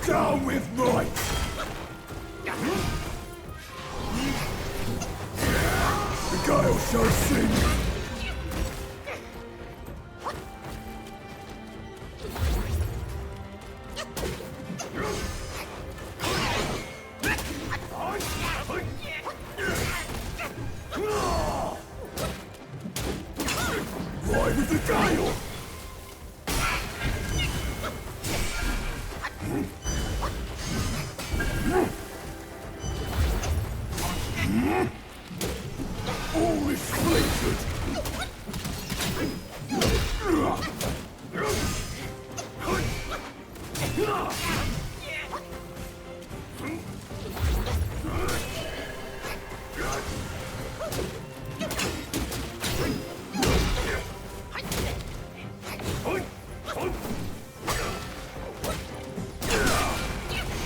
Down with might! The gale shall sing! Ride with the gale! All is fleeted!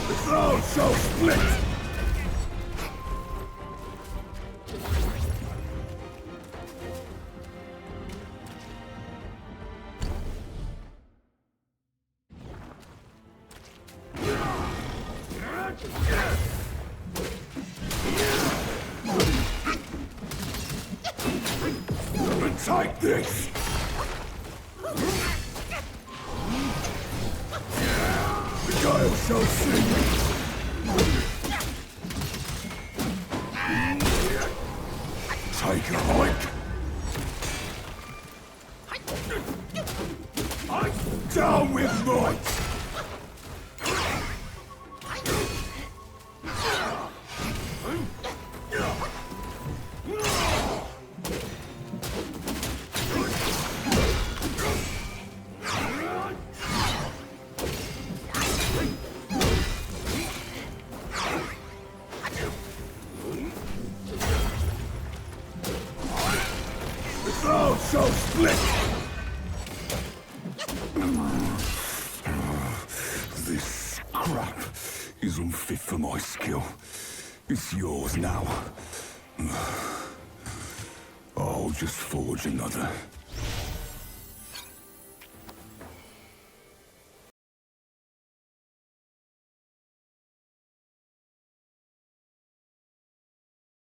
The cloud shall split! Take this! The gale shall sing! Take a hike! Down with might! The cloud shall split! This crap is unfit for my skill. It's yours now. I'll just forge another.